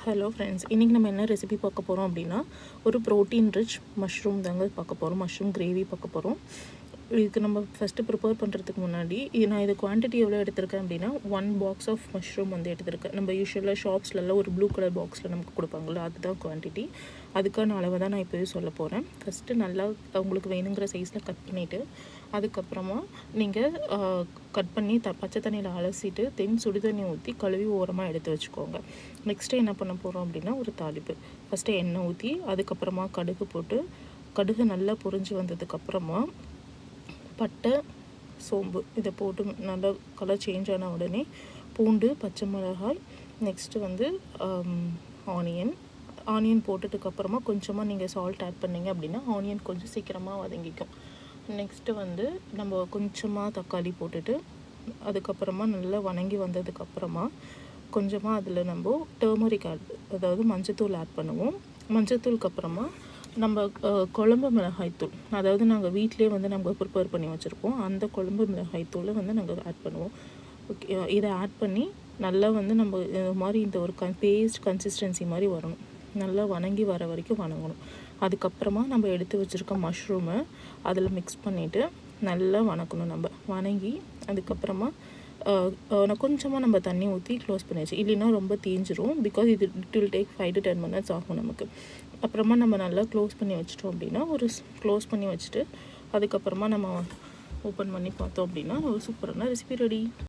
Hello friends, இன்றைக்கி நம்ம என்ன ரெசிபி பார்க்க போகிறோம் அப்படின்னா, ஒரு ப்ரோட்டீன் ரிச் மஷ்ரூம் தாங்க பார்க்க போகிறோம். மஷ்ரூம் கிரேவி பார்க்க போகிறோம். இதுக்கு நம்ம ஃபஸ்ட்டு ப்ரிப்பேர் பண்ணுறதுக்கு முன்னாடி நான் இது குவான்டிட்டி எவ்வளோ எடுத்திருக்கேன் அப்படின்னா 1 பாக்ஸ் ஆஃப் மஷ்ரூம் வந்து எடுத்திருக்கேன். நம்ம யூஸ்வலாக ஷாப்ஸ்லலாம் ஒரு ப்ளூ கலர் பாக்ஸில் நமக்கு கொடுப்பாங்கள்ல, அதுதான் குவான்டிட்டி. அதுக்கான அளவை தான் நான் இப்போவே சொல்ல போகிறேன். ஃபஸ்ட்டு நல்லா உங்களுக்கு வேணுங்கிற சைஸில் கட் பண்ணிவிட்டு, அதுக்கப்புறமா நீங்கள் கட் பண்ணி பச்சை தண்ணியில் அலசிட்டு சுடு தண்ணி ஊற்றி கழுவி ஓரமாக எடுத்து வச்சுக்கோங்க. நெக்ஸ்ட்டு என்ன பண்ண போகிறோம் அப்படின்னா, ஒரு தாளிப்பு. ஃபஸ்ட்டு எண்ணெய் ஊற்றி அதுக்கப்புறமா கடுகு போட்டு, கடுகு நல்லா பொரிஞ்சு வந்ததுக்கப்புறமா பட்டை, சோம்பு இதை போட்டு நல்லா கலர் சேஞ்ச் ஆன உடனே பூண்டு, பச்சை மிளகாய், நெக்ஸ்ட்டு வந்து ஆனியன் போட்டதுக்கப்புறமா கொஞ்சமாக நீங்கள் சால்ட் ஆட் பண்ணிங்க அப்படின்னா ஆனியன் கொஞ்சம் சீக்கிரமாக வதங்கிக்கும். நெக்ஸ்ட்டு வந்து நம்ம கொஞ்சமாக தக்காளி போட்டுட்டு அதுக்கப்புறமா நல்லா வணங்கி வந்ததுக்கப்புறமா கொஞ்சமாக அதில் நம்ம டர்மரிக் அதாவது மஞ்சத்தூள் ஆட் பண்ணுவோம். மஞ்சத்தூளுக்கு அப்புறமா நம்ம குழம்பு மிளகாய்த்தூள், அதாவது நாங்கள் வீட்டிலே வந்து நம்ம ப்ரிப்பேர் பண்ணி வச்சுருப்போம், அந்த குழம்பு மிளகாய்த்தூளை வந்து நாங்கள் ஆட் பண்ணுவோம். ஓகே, இதை ஆட் பண்ணி நல்லா வந்து நம்ம இது மாதிரி இந்த ஒரு பேஸ்ட் கன்சிஸ்டன்சி மாதிரி வரணும். நல்லா வணங்கி வர வரைக்கும் வணங்கணும். அதுக்கப்புறமா நம்ம எடுத்து வச்சுருக்க மஷ்ரூமை அதில் மிக்ஸ் பண்ணிவிட்டு நல்லா வணக்கணும். நம்ம வணங்கி அதுக்கப்புறமா கொஞ்சமாக நம்ம தண்ணி ஊற்றி க்ளோஸ் பண்ணியாச்சு. இல்லைன்னா ரொம்ப தீஞ்சிரும். பிகாஸ் இது it will take 5 to 10 minutes ஆகும் நமக்கு. அப்புறமா நம்ம நல்லா க்ளோஸ் பண்ணி வச்சிட்டோம் அப்படின்னா க்ளோஸ் பண்ணி வச்சுட்டு அதுக்கப்புறமா நம்ம ஓப்பன் பண்ணி பார்த்தோம் அப்படின்னா ஒரு சூப்பரான ரெசிபி ரெடி.